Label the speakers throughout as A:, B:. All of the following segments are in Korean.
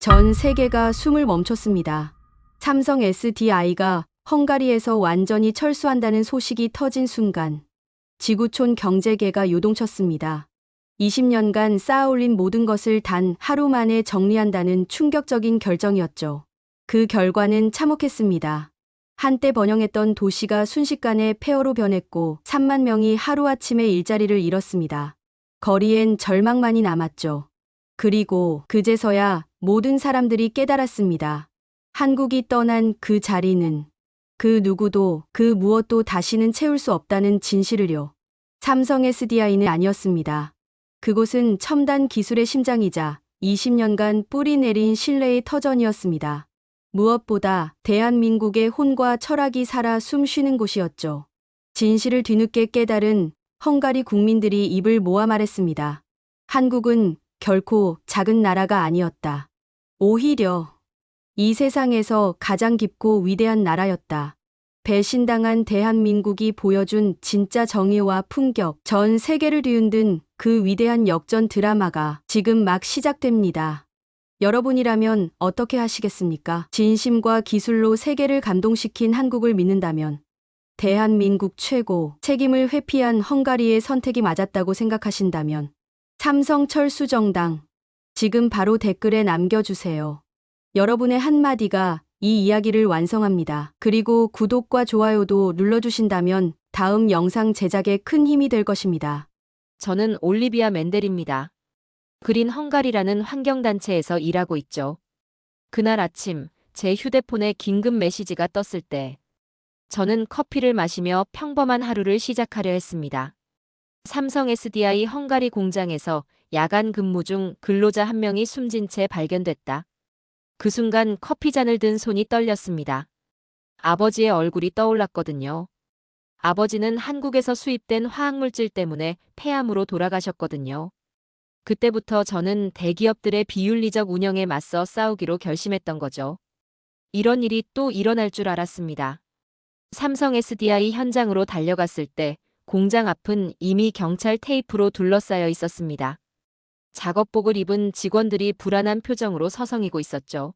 A: 전 세계가 숨을 멈췄습니다. 삼성 SDI가 헝가리에서 완전히 철수한다는 소식이 터진 순간 지구촌 경제계가 요동쳤습니다. 20년간 쌓아올린 모든 것을 단 하루 만에 정리한다는 충격적인 결정이었죠. 그 결과는 참혹했습니다. 한때 번영했던 도시가 순식간에 폐허로 변했고 3만 명이 하루아침에 일자리를 잃었습니다. 거리엔 절망만이 남았죠. 그리고 그제서야 모든 사람들이 깨달았습니다. 한국이 떠난 그 자리는 그 누구도 그 무엇도 다시는 채울 수 없다는 진실을요. 삼성 SDI는 아니었습니다. 그곳은 첨단 기술의 심장이자 20년간 뿌리 내린 신뢰의 터전이었습니다. 무엇보다 대한민국의 혼과 철학이 살아 숨쉬는 곳이었죠. 진실을 뒤늦게 깨달은 헝가리 국민들이 입을 모아 말했습니다. 한국은 결코 작은 나라가 아니었다. 오히려 이 세상에서 가장 깊고 위대한 나라였다. 배신당한 대한민국이 보여준 진짜 정의와 품격, 전 세계를 뒤흔든 그 위대한 역전 드라마가 지금 막 시작됩니다. 여러분이라면 어떻게 하시겠습니까? 진심과 기술로 세계를 감동시킨 한국을 믿는다면, 대한민국 최고, 책임을 회피한 헝가리의 선택이 맞았다고 생각하신다면, 삼성철수정당, 지금 바로 댓글에 남겨주세요. 여러분의 한마디가 이 이야기를 완성합니다. 그리고 구독과 좋아요도 눌러주신다면 다음 영상 제작에 큰 힘이 될 것입니다.
B: 저는 올리비아 맨델입니다. 그린 헝가리라는 환경단체에서 일하고 있죠. 그날 아침 제 휴대폰에 긴급 메시지가 떴을 때 저는 커피를 마시며 평범한 하루를 시작하려 했습니다. 삼성 SDI 헝가리 공장에서 야간 근무 중 근로자 한 명이 숨진 채 발견됐다. 그 순간 커피잔을 든 손이 떨렸습니다. 아버지의 얼굴이 떠올랐거든요. 아버지는 한국에서 수입된 화학물질 때문에 폐암으로 돌아가셨거든요. 그때부터 저는 대기업들의 비윤리적 운영에 맞서 싸우기로 결심했던 거죠. 이런 일이 또 일어날 줄 알았습니다. 삼성 SDI 현장으로 달려갔을 때 공장 앞은 이미 경찰 테이프로 둘러싸여 있었습니다. 작업복을 입은 직원들이 불안한 표정으로 서성이고 있었죠.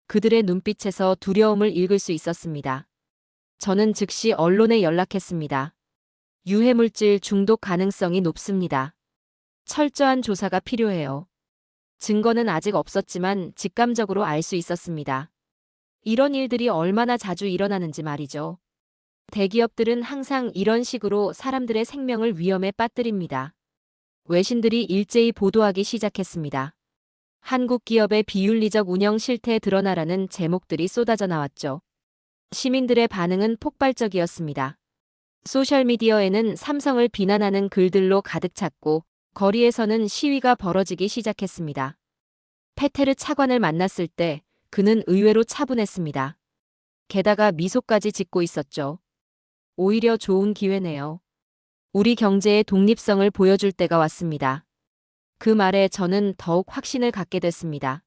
B: 그들의 눈빛에서 두려움을 읽을 수 있었습니다. 저는 즉시 언론에 연락했습니다. 유해물질 중독 가능성이 높습니다. 철저한 조사가 필요해요. 증거는 아직 없었지만 직감적으로 알 수 있었습니다. 이런 일들이 얼마나 자주 일어나는지 말이죠. 대기업들은 항상 이런 식으로 사람들의 생명을 위험에 빠뜨립니다. 외신들이 일제히 보도하기 시작했습니다. 한국 기업의 비윤리적 운영 실태에 드러나라는 제목들이 쏟아져 나왔죠. 시민들의 반응은 폭발적이었습니다. 소셜미디어에는 삼성을 비난하는 글들로 가득 찼고 거리에서는 시위가 벌어지기 시작했습니다. 페테르 차관을 만났을 때 그는 의외로 차분했습니다. 게다가 미소까지 짓고 있었죠. 오히려 좋은 기회네요. 우리 경제의 독립성을 보여줄 때가 왔습니다. 그 말에 저는 더욱 확신을 갖게 됐습니다.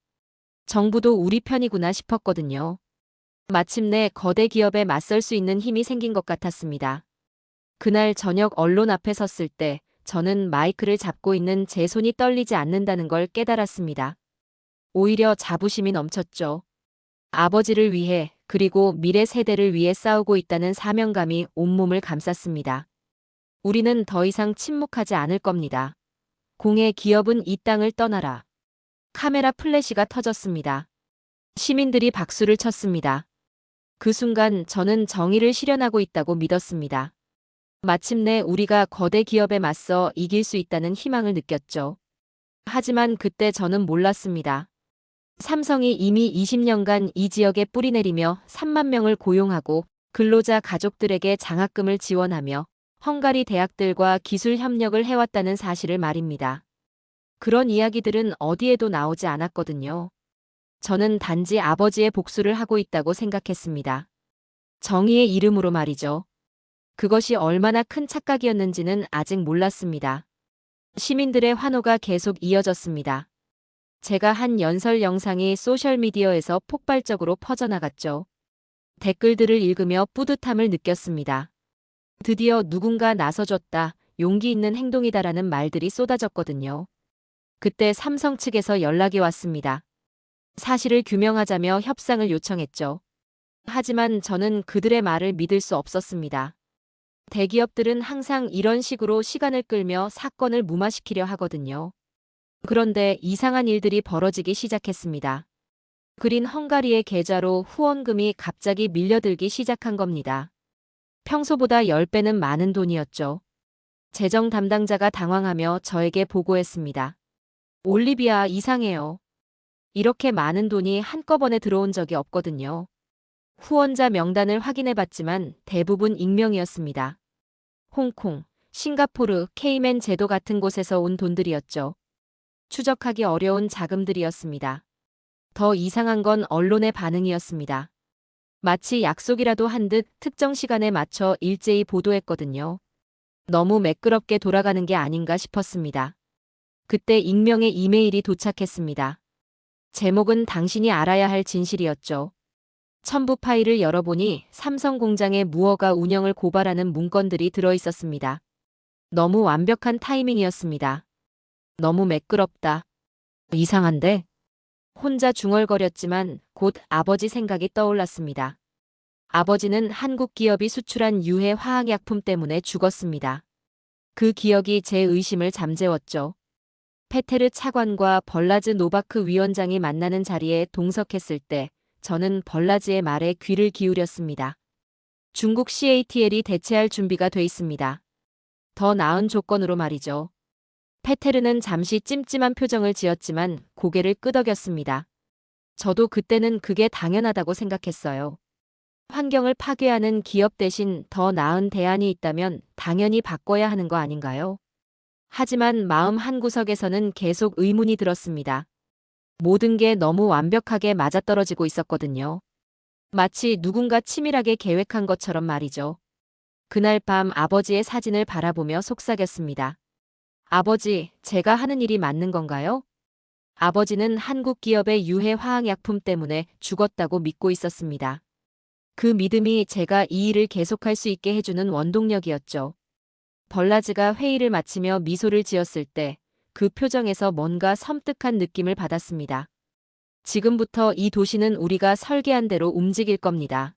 B: 정부도 우리 편이구나 싶었거든요. 마침내 거대 기업에 맞설 수 있는 힘이 생긴 것 같았습니다. 그날 저녁 언론 앞에 섰을 때 저는 마이크를 잡고 있는 제 손이 떨리지 않는다는 걸 깨달았습니다. 오히려 자부심이 넘쳤죠. 아버지를 위해 그리고 미래 세대를 위해 싸우고 있다는 사명감이 온몸을 감쌌습니다. 우리는 더 이상 침묵하지 않을 겁니다. 공의 기업은 이 땅을 떠나라. 카메라 플래시가 터졌습니다. 시민들이 박수를 쳤습니다. 그 순간 저는 정의를 실현하고 있다고 믿었습니다. 마침내 우리가 거대 기업에 맞서 이길 수 있다는 희망을 느꼈죠. 하지만 그때 저는 몰랐습니다. 삼성이 이미 20년간 이 지역에 뿌리내리며 3만 명을 고용하고 근로자 가족들에게 장학금을 지원하며 헝가리 대학들과 기술 협력을 해왔다는 사실을 말입니다. 그런 이야기들은 어디에도 나오지 않았거든요. 저는 단지 아버지의 복수를 하고 있다고 생각했습니다. 정의의 이름으로 말이죠. 그것이 얼마나 큰 착각이었는지는 아직 몰랐습니다. 시민들의 환호가 계속 이어졌습니다. 제가 한 연설 영상이 소셜미디어에서 폭발적으로 퍼져나갔죠. 댓글들을 읽으며 뿌듯함을 느꼈습니다. 드디어 누군가 나서줬다, 용기 있는 행동이다라는 말들이 쏟아졌거든요. 그때 삼성 측에서 연락이 왔습니다. 사실을 규명하자며 협상을 요청했죠. 하지만 저는 그들의 말을 믿을 수 없었습니다. 대기업들은 항상 이런 식으로 시간을 끌며 사건을 무마시키려 하거든요. 그런데 이상한 일들이 벌어지기 시작했습니다. 그린 헝가리의 계좌로 후원금이 갑자기 밀려들기 시작한 겁니다. 평소보다 10배는 많은 돈이었죠. 재정 담당자가 당황하며 저에게 보고했습니다. 올리비아, 이상해요. 이렇게 많은 돈이 한꺼번에 들어온 적이 없거든요. 후원자 명단을 확인해봤지만 대부분 익명이었습니다. 홍콩, 싱가포르, 케이맨 제도 같은 곳에서 온 돈들이었죠. 추적하기 어려운 자금들이었습니다. 더 이상한 건 언론의 반응이었습니다. 마치 약속이라도 한 듯 특정 시간에 맞춰 일제히 보도했거든요. 너무 매끄럽게 돌아가는 게 아닌가 싶었습니다. 그때 익명의 이메일이 도착했습니다. 제목은 당신이 알아야 할 진실이었죠. 첨부 파일을 열어보니 삼성 공장의 무허가 운영을 고발하는 문건들이 들어있었습니다. 너무 완벽한 타이밍이었습니다. 너무 매끄럽다. 이상한데? 혼자 중얼거렸지만 곧 아버지 생각이 떠올랐습니다. 아버지는 한국 기업이 수출한 유해 화학약품 때문에 죽었습니다. 그 기억이 제 의심을 잠재웠죠. 페테르 차관과 벌라즈 노바크 위원장이 만나는 자리에 동석했을 때 저는 벌라즈의 말에 귀를 기울였습니다. 중국 CATL이 대체할 준비가 돼 있습니다. 더 나은 조건으로 말이죠. 페테르는 잠시 찜찜한 표정을 지었지만 고개를 끄덕였습니다. 저도 그때는 그게 당연하다고 생각했어요. 환경을 파괴하는 기업 대신 더 나은 대안이 있다면 당연히 바꿔야 하는 거 아닌가요? 하지만 마음 한구석에서는 계속 의문이 들었습니다. 모든 게 너무 완벽하게 맞아떨어지고 있었거든요. 마치 누군가 치밀하게 계획한 것처럼 말이죠. 그날 밤 아버지의 사진을 바라보며 속삭였습니다. 아버지, 제가 하는 일이 맞는 건가요? 아버지는 한국 기업의 유해 화학약품 때문에 죽었다고 믿고 있었습니다. 그 믿음이 제가 이 일을 계속할 수 있게 해주는 원동력이었죠. 벌라즈가 회의를 마치며 미소를 지었을 때 그 표정에서 뭔가 섬뜩한 느낌을 받았습니다. 지금부터 이 도시는 우리가 설계한 대로 움직일 겁니다.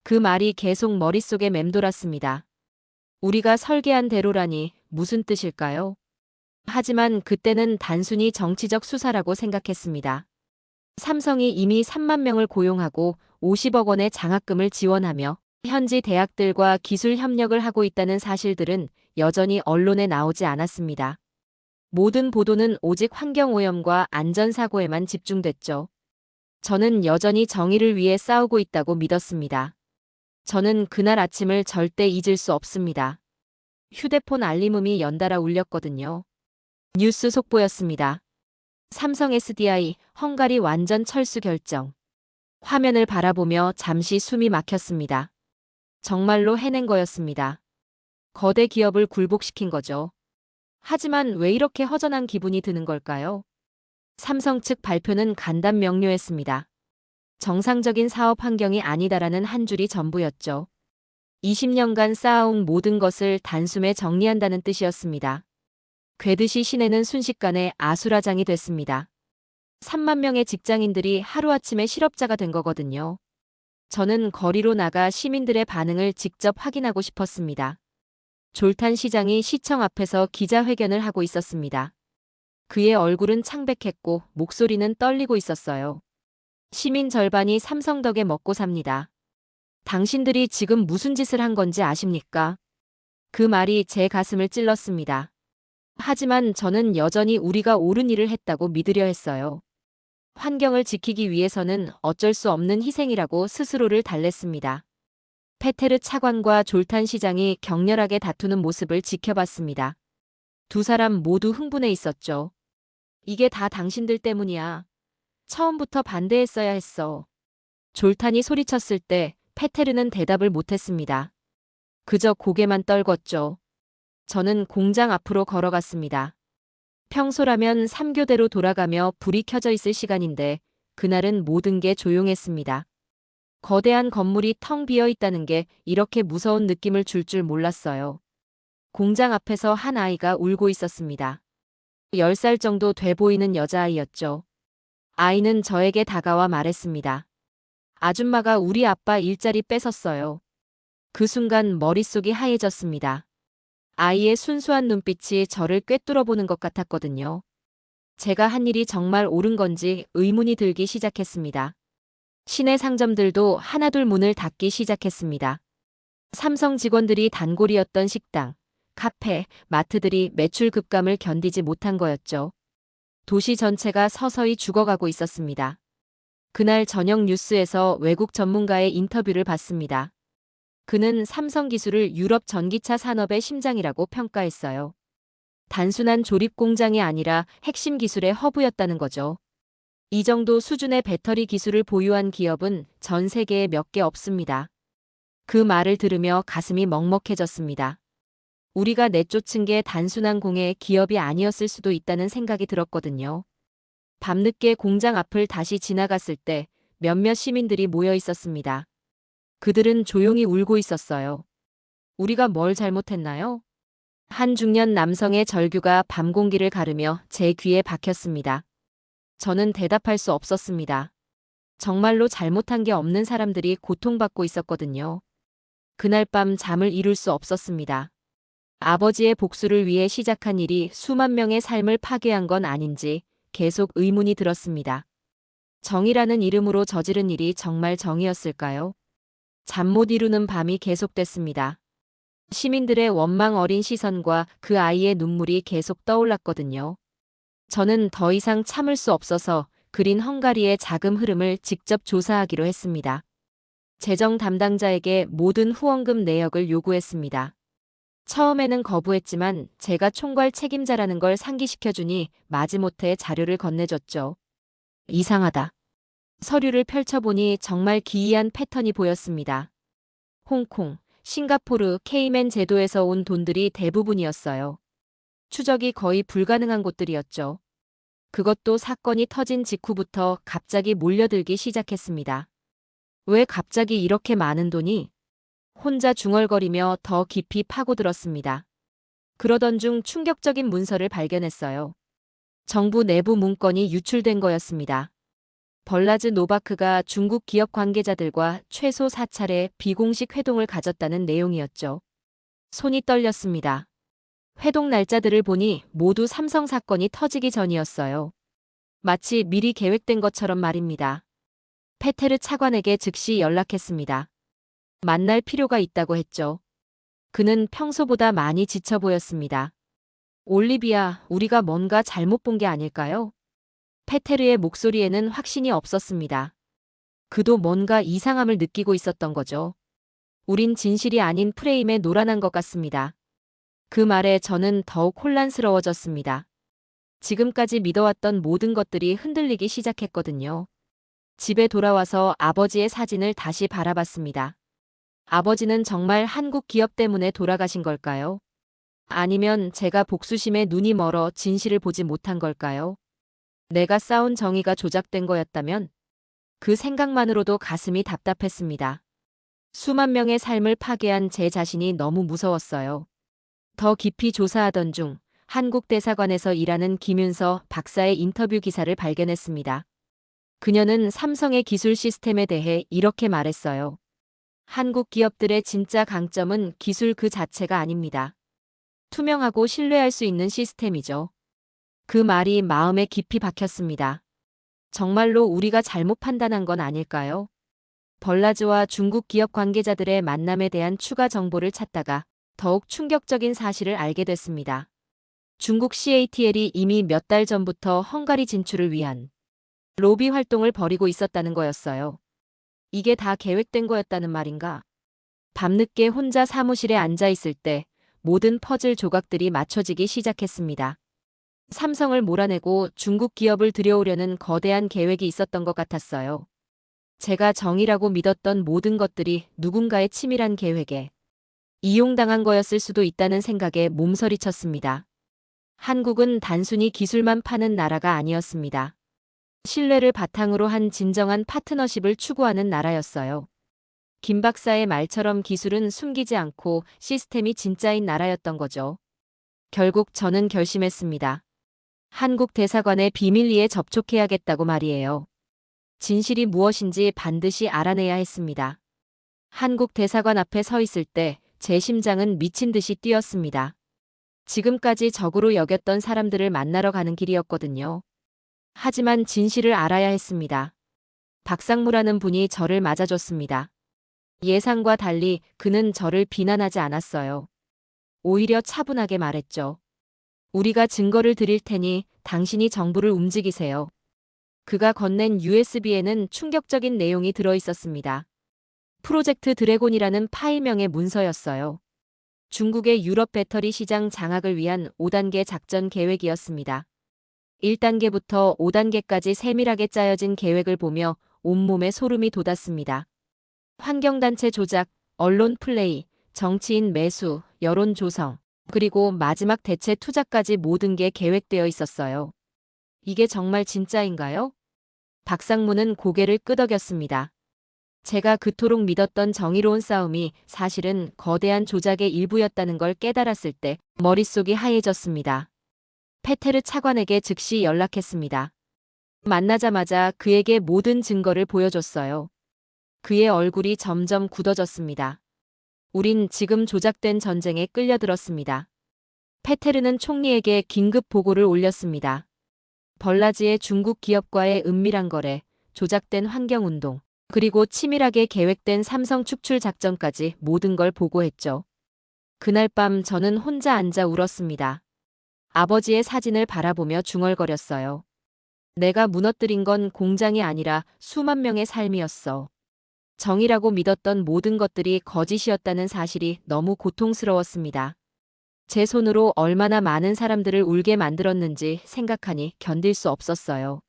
B: 그 말이 계속 머릿속에 맴돌았습니다. 우리가 설계한 대로라니 무슨 뜻일까요? 하지만 그때는 단순히 정치적 수사라고 생각했습니다. 삼성이 이미 3만 명을 고용하고 50억 원의 장학금을 지원하며 현지 대학들과 기술 협력을 하고 있다는 사실들은 여전히 언론에 나오지 않았습니다. 모든 보도는 오직 환경오염과 안전사고에만 집중됐죠. 저는 여전히 정의를 위해 싸우고 있다고 믿었습니다. 저는 그날 아침을 절대 잊을 수 없습니다. 휴대폰 알림음이 연달아 울렸거든요. 뉴스 속보였습니다. 삼성 SDI, 헝가리 완전 철수 결정. 화면을 바라보며 잠시 숨이 막혔습니다. 정말로 해낸 거였습니다. 거대 기업을 굴복시킨 거죠. 하지만 왜 이렇게 허전한 기분이 드는 걸까요? 삼성 측 발표는 간단 명료했습니다. 정상적인 사업 환경이 아니다라는 한 줄이 전부였죠. 20년간 쌓아온 모든 것을 단숨에 정리한다는 뜻이었습니다. 궤듯이 시내는 순식간에 아수라장이 됐습니다. 3만 명의 직장인들이 하루아침에 실업자가 된 거거든요. 저는 거리로 나가 시민들의 반응을 직접 확인하고 싶었습니다. 졸탄 시장이 시청 앞에서 기자회견을 하고 있었습니다. 그의 얼굴은 창백했고 목소리는 떨리고 있었어요. 시민 절반이 삼성 덕에 먹고 삽니다. 당신들이 지금 무슨 짓을 한 건지 아십니까? 그 말이 제 가슴을 찔렀습니다. 하지만 저는 여전히 우리가 옳은 일을 했다고 믿으려 했어요. 환경을 지키기 위해서는 어쩔 수 없는 희생이라고 스스로를 달랬습니다. 페테르 차관과 졸탄 시장이 격렬하게 다투는 모습을 지켜봤습니다. 두 사람 모두 흥분해 있었죠. 이게 다 당신들 때문이야. 처음부터 반대했어야 했어. 졸탄이 소리쳤을 때 페테르는 대답을 못했습니다. 그저 고개만 떨궜죠. 저는 공장 앞으로 걸어갔습니다. 평소라면 3교대로 돌아가며 불이 켜져 있을 시간인데 그날은 모든 게 조용했습니다. 거대한 건물이 텅 비어 있다는 게 이렇게 무서운 느낌을 줄 몰랐어요. 공장 앞에서 한 아이가 울고 있었습니다. 10살 정도 돼 보이는 여자아이였죠. 아이는 저에게 다가와 말했습니다. 아줌마가 우리 아빠 일자리 뺏었어요. 그 순간 머릿속이 하얘졌습니다. 아이의 순수한 눈빛이 저를 꿰뚫어 보는 것 같았거든요. 제가 한 일이 정말 옳은 건지 의문이 들기 시작했습니다. 시내 상점들도 하나둘 문을 닫기 시작했습니다. 삼성 직원들이 단골이었던 식당, 카페, 마트들이 매출 급감을 견디지 못한 거였죠. 도시 전체가 서서히 죽어가고 있었습니다. 그날 저녁 뉴스에서 외국 전문가의 인터뷰를 봤습니다. 그는 삼성 기술을 유럽 전기차 산업의 심장이라고 평가했어요. 단순한 조립 공장이 아니라 핵심 기술의 허브였다는 거죠. 이 정도 수준의 배터리 기술을 보유한 기업은 전 세계에 몇 개 없습니다. 그 말을 들으며 가슴이 먹먹해졌습니다. 우리가 내쫓은 게 단순한 공의 기업이 아니었을 수도 있다는 생각이 들었거든요. 밤늦게 공장 앞을 다시 지나갔을 때 몇몇 시민들이 모여 있었습니다. 그들은 조용히 울고 있었어요. 우리가 뭘 잘못했나요? 한 중년 남성의 절규가 밤 공기를 가르며 제 귀에 박혔습니다. 저는 대답할 수 없었습니다. 정말로 잘못한 게 없는 사람들이 고통받고 있었거든요. 그날 밤 잠을 이룰 수 없었습니다. 아버지의 복수를 위해 시작한 일이 수만 명의 삶을 파괴한 건 아닌지 계속 의문이 들었습니다. 정의라는 이름으로 저지른 일이 정말 정의였을까요? 잠 못 이루는 밤이 계속됐습니다. 시민들의 원망 어린 시선과 그 아이의 눈물이 계속 떠올랐거든요. 저는 더 이상 참을 수 없어서 그린 헝가리의 자금 흐름을 직접 조사하기로 했습니다. 재정 담당자에게 모든 후원금 내역을 요구했습니다. 처음에는 거부했지만 제가 총괄 책임자라는 걸 상기시켜주니 마지못해 자료를 건네줬죠. 이상하다. 서류를 펼쳐보니 정말 기이한 패턴이 보였습니다. 홍콩, 싱가포르, 케이맨 제도에서 온 돈들이 대부분이었어요. 추적이 거의 불가능한 곳들이었죠. 그것도 사건이 터진 직후부터 갑자기 몰려들기 시작했습니다. 왜 갑자기 이렇게 많은 돈이? 혼자 중얼거리며 더 깊이 파고들었습니다. 그러던 중 충격적인 문서를 발견했어요. 정부 내부 문건이 유출된 거였습니다. 벌라즈 노바크가 중국 기업 관계자들과 최소 4차례 비공식 회동을 가졌다는 내용이었죠. 손이 떨렸습니다. 회동 날짜들을 보니 모두 삼성 사건이 터지기 전이었어요. 마치 미리 계획된 것처럼 말입니다. 페테르 차관에게 즉시 연락했습니다. 만날 필요가 있다고 했죠. 그는 평소보다 많이 지쳐 보였습니다. 올리비아, 우리가 뭔가 잘못 본 게 아닐까요? 페테르의 목소리에는 확신이 없었습니다. 그도 뭔가 이상함을 느끼고 있었던 거죠. 우린 진실이 아닌 프레임에 노란한 것 같습니다. 그 말에 저는 더욱 혼란스러워졌습니다. 지금까지 믿어왔던 모든 것들이 흔들리기 시작했거든요. 집에 돌아와서 아버지의 사진을 다시 바라봤습니다. 아버지는 정말 한국 기업 때문에 돌아가신 걸까요? 아니면 제가 복수심에 눈이 멀어 진실을 보지 못한 걸까요? 내가 쌓은 정의가 조작된 거였다면? 그 생각만으로도 가슴이 답답했습니다. 수만 명의 삶을 파괴한 제 자신이 너무 무서웠어요. 더 깊이 조사하던 중 한국 대사관에서 일하는 김윤서 박사의 인터뷰 기사를 발견했습니다. 그녀는 삼성의 기술 시스템에 대해 이렇게 말했어요. 한국 기업들의 진짜 강점은 기술 그 자체가 아닙니다. 투명하고 신뢰할 수 있는 시스템이죠. 그 말이 마음에 깊이 박혔습니다. 정말로 우리가 잘못 판단한 건 아닐까요? 벌라즈와 중국 기업 관계자들의 만남에 대한 추가 정보를 찾다가 더욱 충격적인 사실을 알게 됐습니다. 중국 CATL이 이미 몇 달 전부터 헝가리 진출을 위한 로비 활동을 벌이고 있었다는 거였어요. 이게 다 계획된 거였다는 말인가? 밤늦게 혼자 사무실에 앉아 있을 때 모든 퍼즐 조각들이 맞춰지기 시작했습니다. 삼성을 몰아내고 중국 기업을 들여오려는 거대한 계획이 있었던 것 같았어요. 제가 정의라고 믿었던 모든 것들이 누군가의 치밀한 계획에 이용당한 거였을 수도 있다는 생각에 몸서리쳤습니다. 한국은 단순히 기술만 파는 나라가 아니었습니다. 신뢰를 바탕으로 한 진정한 파트너십을 추구하는 나라였어요. 김 박사의 말처럼 기술은 숨기지 않고 시스템이 진짜인 나라였던 거죠. 결국 저는 결심했습니다. 한국 대사관에 비밀리에 접촉해야겠다고 말이에요. 진실이 무엇인지 반드시 알아내야 했습니다. 한국 대사관 앞에 서 있을 때 제 심장은 미친 듯이 뛰었습니다. 지금까지 적으로 여겼던 사람들을 만나러 가는 길이었거든요. 하지만 진실을 알아야 했습니다. 박상무라는 분이 저를 맞아줬습니다. 예상과 달리 그는 저를 비난하지 않았어요. 오히려 차분하게 말했죠. 우리가 증거를 드릴 테니 당신이 정부를 움직이세요. 그가 건넨 USB에는 충격적인 내용이 들어 있었습니다. 프로젝트 드래곤이라는 파일명의 문서였어요. 중국의 유럽 배터리 시장 장악을 위한 5단계 작전 계획이었습니다. 1단계부터 5단계까지 세밀하게 짜여진 계획을 보며 온몸에 소름이 돋았습니다. 환경단체 조작, 언론 플레이, 정치인 매수, 여론 조성, 그리고 마지막 대체 투자까지 모든 게 계획되어 있었어요. 이게 정말 진짜인가요? 박상무는 고개를 끄덕였습니다. 제가 그토록 믿었던 정의로운 싸움이 사실은 거대한 조작의 일부였다는 걸 깨달았을 때 머릿속이 하얘졌습니다. 페테르 차관에게 즉시 연락했습니다. 만나자마자 그에게 모든 증거를 보여줬어요. 그의 얼굴이 점점 굳어졌습니다. 우린 지금 조작된 전쟁에 끌려들었습니다. 페테르는 총리에게 긴급 보고를 올렸습니다. 벌라지의 중국 기업과의 은밀한 거래, 조작된 환경운동, 그리고 치밀하게 계획된 삼성 축출 작전까지 모든 걸 보고했죠. 그날 밤 저는 혼자 앉아 울었습니다. 아버지의 사진을 바라보며 중얼거렸어요. 내가 무너뜨린 건 공장이 아니라 수만 명의 삶이었어. 정의라고 믿었던 모든 것들이 거짓이었다는 사실이 너무 고통스러웠습니다. 제 손으로 얼마나 많은 사람들을 울게 만들었는지 생각하니 견딜 수 없었어요.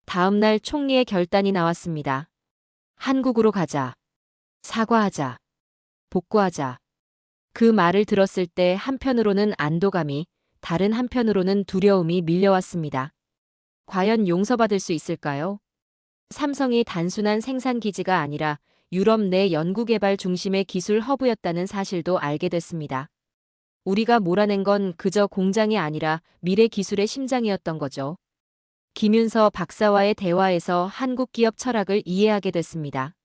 B: 다음 날 총리의 결단이 나왔습니다. 한국으로 가자. 사과하자. 복구하자. 그 말을 들었을 때 한편으로는 안도감이, 다른 한편으로는 두려움이 밀려왔습니다. 과연 용서받을 수 있을까요? 삼성이 단순한 생산 기지가 아니라 유럽 내 연구개발 중심의 기술 허브였다는 사실도 알게 됐습니다. 우리가 몰아낸 건 그저 공장이 아니라 미래 기술의 심장이었던 거죠. 김윤서 박사와의 대화에서 한국 기업 철학을 이해하게 됐습니다.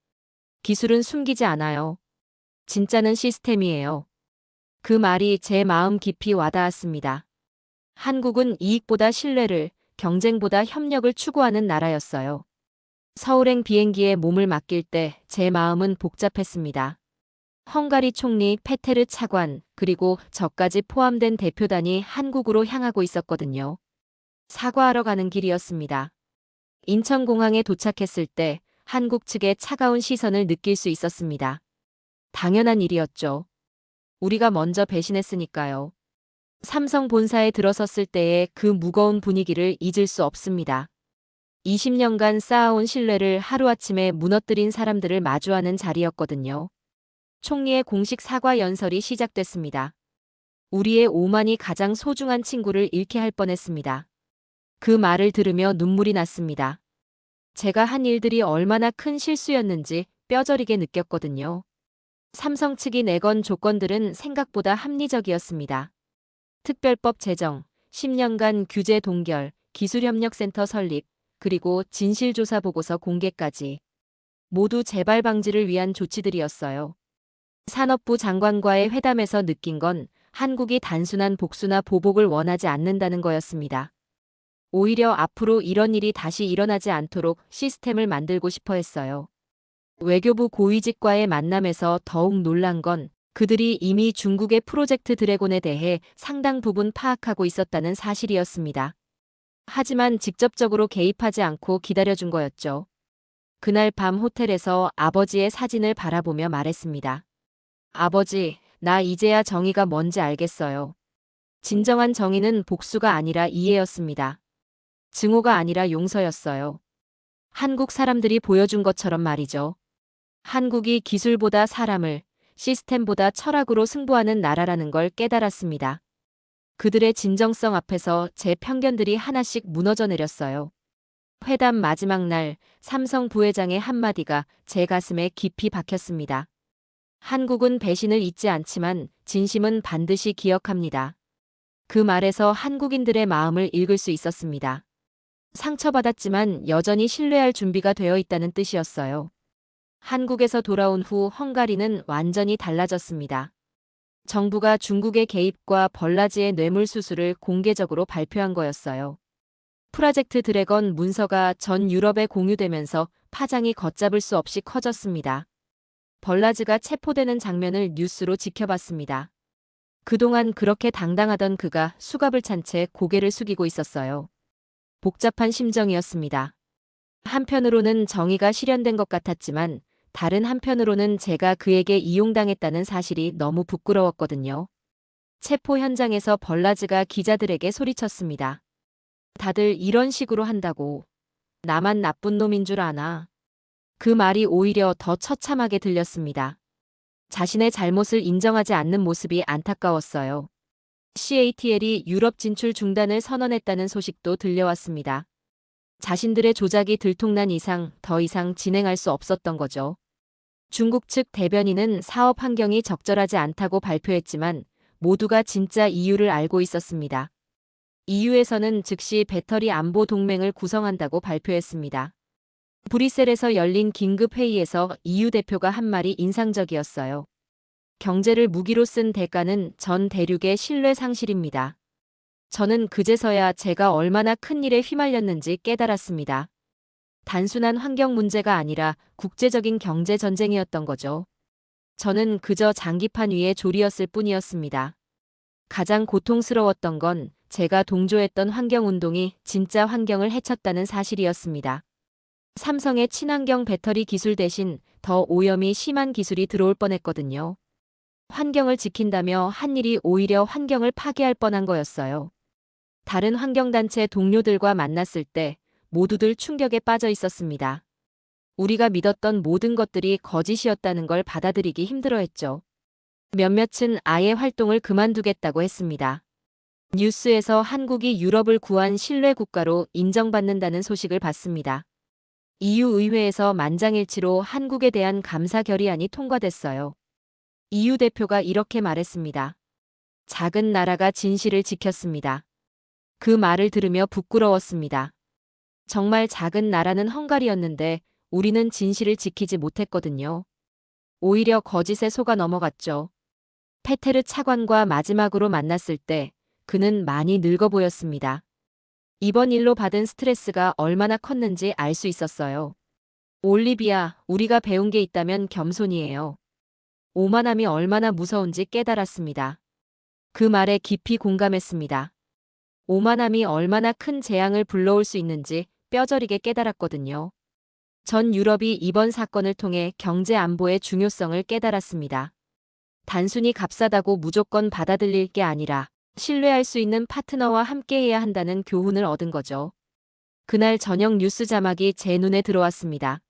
B: 기술은 숨기지 않아요. 진짜는 시스템이에요. 그 말이 제 마음 깊이 와닿았습니다. 한국은 이익보다 신뢰를, 경쟁보다 협력을 추구하는 나라였어요. 서울행 비행기에 몸을 맡길 때 제 마음은 복잡했습니다. 헝가리 총리 페테르 차관, 그리고 저까지 포함된 대표단이 한국으로 향하고 있었거든요. 사과하러 가는 길이었습니다. 인천공항에 도착했을 때 한국 측의 차가운 시선을 느낄 수 있었습니다. 당연한 일이었죠. 우리가 먼저 배신했으니까요. 삼성 본사에 들어섰을 때의 그 무거운 분위기를 잊을 수 없습니다. 20년간 쌓아온 신뢰를 하루아침에 무너뜨린 사람들을 마주하는 자리였거든요. 총리의 공식 사과 연설이 시작됐습니다. 우리의 오만이 가장 소중한 친구를 잃게 할 뻔했습니다. 그 말을 들으며 눈물이 났습니다. 제가 한 일들이 얼마나 큰 실수였는지 뼈저리게 느꼈거든요. 삼성 측이 내건 조건들은 생각보다 합리적이었습니다. 특별법 제정, 10년간 규제 동결, 기술협력센터 설립, 그리고 진실조사 보고서 공개까지. 모두 재발 방지를 위한 조치들이었어요. 산업부 장관과의 회담에서 느낀 건 한국이 단순한 복수나 보복을 원하지 않는다는 거였습니다. 오히려 앞으로 이런 일이 다시 일어나지 않도록 시스템을 만들고 싶어 했어요. 외교부 고위직과의 만남에서 더욱 놀란 건 그들이 이미 중국의 프로젝트 드래곤에 대해 상당 부분 파악하고 있었다는 사실이었습니다. 하지만 직접적으로 개입하지 않고 기다려준 거였죠. 그날 밤 호텔에서 아버지의 사진을 바라보며 말했습니다. 아버지, 나 이제야 정의가 뭔지 알겠어요. 진정한 정의는 복수가 아니라 이해였습니다. 증오가 아니라 용서였어요. 한국 사람들이 보여준 것처럼 말이죠. 한국이 기술보다 사람을, 시스템보다 철학으로 승부하는 나라라는 걸 깨달았습니다. 그들의 진정성 앞에서 제 편견들이 하나씩 무너져 내렸어요. 회담 마지막 날 삼성 부회장의 한마디가 제 가슴에 깊이 박혔습니다. 한국은 배신을 잊지 않지만 진심은 반드시 기억합니다. 그 말에서 한국인들의 마음을 읽을 수 있었습니다. 상처받았지만 여전히 신뢰할 준비가 되어 있다는 뜻이었어요. 한국에서 돌아온 후 헝가리는 완전히 달라졌습니다. 정부가 중국의 개입과 벌라지의 뇌물 수수를 공개적으로 발표한 거였어요. 프로젝트 드래건 문서가 전 유럽에 공유되면서 파장이 걷잡을 수 없이 커졌습니다. 벌라즈가 체포되는 장면을 뉴스로 지켜봤습니다. 그동안 그렇게 당당하던 그가 수갑을 찬 채 고개를 숙이고 있었어요. 복잡한 심정이었습니다. 한편으로는 정의가 실현된 것 같았지만 다른 한편으로는 제가 그에게 이용당했다는 사실이 너무 부끄러웠거든요. 체포 현장에서 벌라즈가 기자들에게 소리쳤습니다. 다들 이런 식으로 한다고. 나만 나쁜 놈인 줄 아나. 그 말이 오히려 더 처참하게 들렸습니다. 자신의 잘못을 인정하지 않는 모습이 안타까웠어요. CATL이 유럽 진출 중단을 선언했다는 소식도 들려왔습니다. 자신들의 조작이 들통난 이상 더 이상 진행할 수 없었던 거죠. 중국 측 대변인은 사업 환경이 적절하지 않다고 발표했지만 모두가 진짜 이유를 알고 있었습니다. EU에서는 즉시 배터리 안보 동맹을 구성한다고 발표했습니다. 브뤼셀에서 열린 긴급 회의에서 EU 대표가 한 말이 인상적이었어요. 경제를 무기로 쓴 대가는 전 대륙의 신뢰 상실입니다. 저는 그제서야 제가 얼마나 큰 일에 휘말렸는지 깨달았습니다. 단순한 환경 문제가 아니라 국제적인 경제 전쟁이었던 거죠. 저는 그저 장기판 위의 조리였을 뿐이었습니다. 가장 고통스러웠던 건 제가 동조했던 환경운동이 진짜 환경을 해쳤다는 사실이었습니다. 삼성의 친환경 배터리 기술 대신 더 오염이 심한 기술이 들어올 뻔했거든요. 환경을 지킨다며 한 일이 오히려 환경을 파괴할 뻔한 거였어요. 다른 환경단체 동료들과 만났을 때 모두들 충격에 빠져 있었습니다. 우리가 믿었던 모든 것들이 거짓이었다는 걸 받아들이기 힘들어했죠. 몇몇은 아예 활동을 그만두겠다고 했습니다. 뉴스에서 한국이 유럽을 구한 신뢰 국가로 인정받는다는 소식을 봤습니다. EU 의회에서 만장일치로 한국에 대한 감사 결의안이 통과됐어요. EU 대표가 이렇게 말했습니다. 작은 나라가 진실을 지켰습니다. 그 말을 들으며 부끄러웠습니다. 정말 작은 나라는 헝가리였는데 우리는 진실을 지키지 못했거든요. 오히려 거짓에 속아 넘어갔죠. 페테르 차관과 마지막으로 만났을 때 그는 많이 늙어 보였습니다. 이번 일로 받은 스트레스가 얼마나 컸는지 알 수 있었어요. 올리비아, 우리가 배운 게 있다면 겸손이에요. 오만함이 얼마나 무서운지 깨달았습니다. 그 말에 깊이 공감했습니다. 오만함이 얼마나 큰 재앙을 불러올 수 있는지 뼈저리게 깨달았거든요. 전 유럽이 이번 사건을 통해 경제 안보의 중요성을 깨달았습니다. 단순히 값싸다고 무조건 받아들일 게 아니라 신뢰할 수 있는 파트너와 함께해야 한다는 교훈을 얻은 거죠. 그날 저녁 뉴스 자막이 제 눈에 들어왔습니다.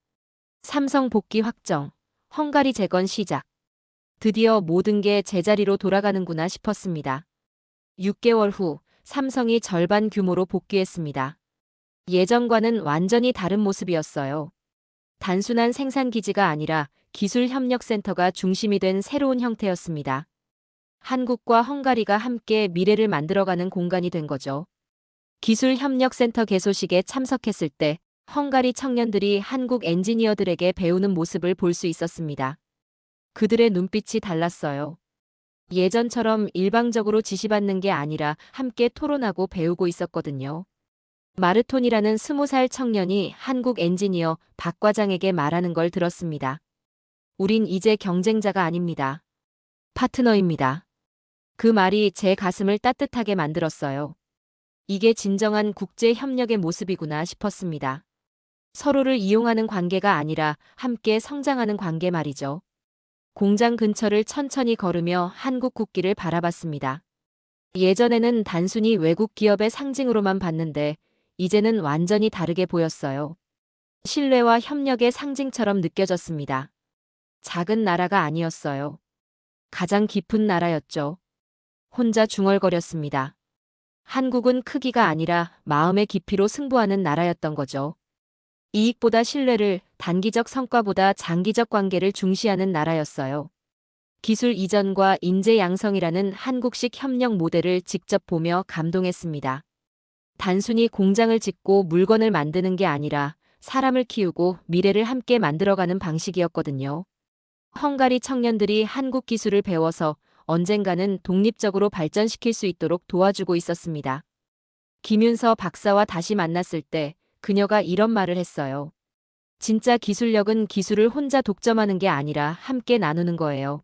B: 삼성 복귀 확정, 헝가리 재건 시작. 드디어 모든 게 제자리로 돌아가는구나 싶었습니다. 6개월 후 삼성이 절반 규모로 복귀했습니다. 예전과는 완전히 다른 모습이었어요. 단순한 생산 기지가 아니라 기술협력센터가 중심이 된 새로운 형태였습니다. 한국과 헝가리가 함께 미래를 만들어가는 공간이 된 거죠. 기술협력센터 개소식에 참석했을 때 헝가리 청년들이 한국 엔지니어들에게 배우는 모습을 볼 수 있었습니다. 그들의 눈빛이 달랐어요. 예전처럼 일방적으로 지시받는 게 아니라 함께 토론하고 배우고 있었거든요. 마르톤이라는 20살 청년이 한국 엔지니어 박 과장에게 말하는 걸 들었습니다. 우린 이제 경쟁자가 아닙니다. 파트너입니다. 그 말이 제 가슴을 따뜻하게 만들었어요. 이게 진정한 국제 협력의 모습이구나 싶었습니다. 서로를 이용하는 관계가 아니라 함께 성장하는 관계 말이죠. 공장 근처를 천천히 걸으며 한국 국기를 바라봤습니다. 예전에는 단순히 외국 기업의 상징으로만 봤는데 이제는 완전히 다르게 보였어요. 신뢰와 협력의 상징처럼 느껴졌습니다. 작은 나라가 아니었어요. 가장 깊은 나라였죠. 혼자 중얼거렸습니다. 한국은 크기가 아니라 마음의 깊이로 승부하는 나라였던 거죠. 이익보다 신뢰를, 단기적 성과보다 장기적 관계를 중시하는 나라였어요. 기술 이전과 인재 양성이라는 한국식 협력 모델을 직접 보며 감동했습니다. 단순히 공장을 짓고 물건을 만드는 게 아니라 사람을 키우고 미래를 함께 만들어가는 방식이었거든요. 헝가리 청년들이 한국 기술을 배워서 언젠가는 독립적으로 발전시킬 수 있도록 도와주고 있었습니다. 김윤서 박사와 다시 만났을 때 그녀가 이런 말을 했어요. 진짜 기술력은 기술을 혼자 독점하는 게 아니라 함께 나누는 거예요.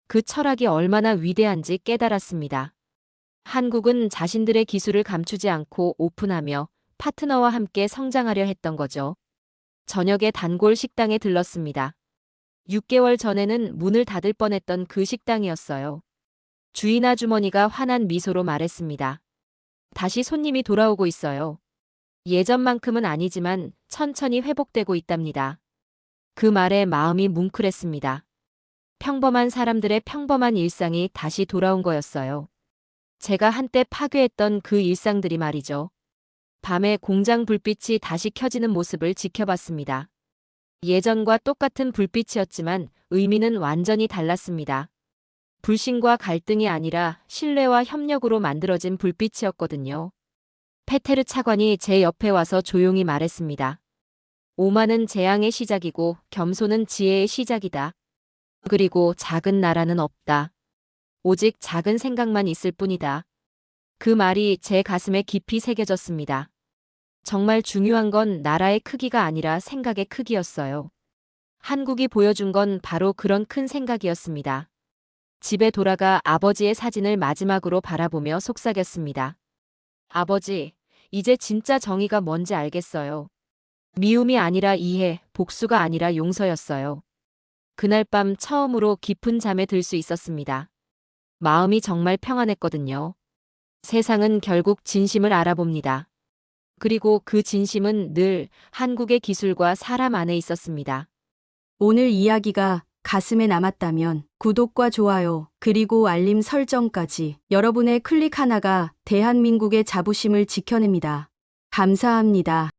B: 그 철학이 얼마나 위대한지 깨달았습니다. 한국은 자신들의 기술을 감추지 않고 오픈하며 파트너와 함께 성장하려 했던 거죠. 저녁에 단골 식당에 들렀습니다. 6개월 전에는 문을 닫을 뻔했던 그 식당이었어요. 주인 아주머니가 환한 미소로 말했습니다. 다시 손님이 돌아오고 있어요. 예전만큼은 아니지만 천천히 회복되고 있답니다. 그 말에 마음이 뭉클했습니다. 평범한 사람들의 평범한 일상이 다시 돌아온 거였어요. 제가 한때 파괴했던 그 일상들이 말이죠. 밤에 공장 불빛이 다시 켜지는 모습을 지켜봤습니다. 예전과 똑같은 불빛이었지만 의미는 완전히 달랐습니다. 불신과 갈등이 아니라 신뢰와 협력으로 만들어진 불빛이었거든요. 페테르 차관이 제 옆에 와서 조용히 말했습니다. 오만은 재앙의 시작이고 겸손은 지혜의 시작이다. 그리고 작은 나라는 없다. 오직 작은 생각만 있을 뿐이다. 그 말이 제 가슴에 깊이 새겨졌습니다. 정말 중요한 건 나라의 크기가 아니라 생각의 크기였어요. 한국이 보여준 건 바로 그런 큰 생각이었습니다. 집에 돌아가 아버지의 사진을 마지막으로 바라보며 속삭였습니다. 아버지, 이제 진짜 정의가 뭔지 알겠어요. 미움이 아니라 이해, 복수가 아니라 용서였어요. 그날 밤 처음으로 깊은 잠에 들 수 있었습니다. 마음이 정말 평안했거든요. 세상은 결국 진심을 알아봅니다. 그리고 그 진심은 늘 한국의 기술과 사람 안에 있었습니다.
A: 오늘 이야기가 가슴에 남았다면 구독과 좋아요, 그리고 알림 설정까지 여러분의 클릭 하나가 대한민국의 자부심을 지켜냅니다. 감사합니다.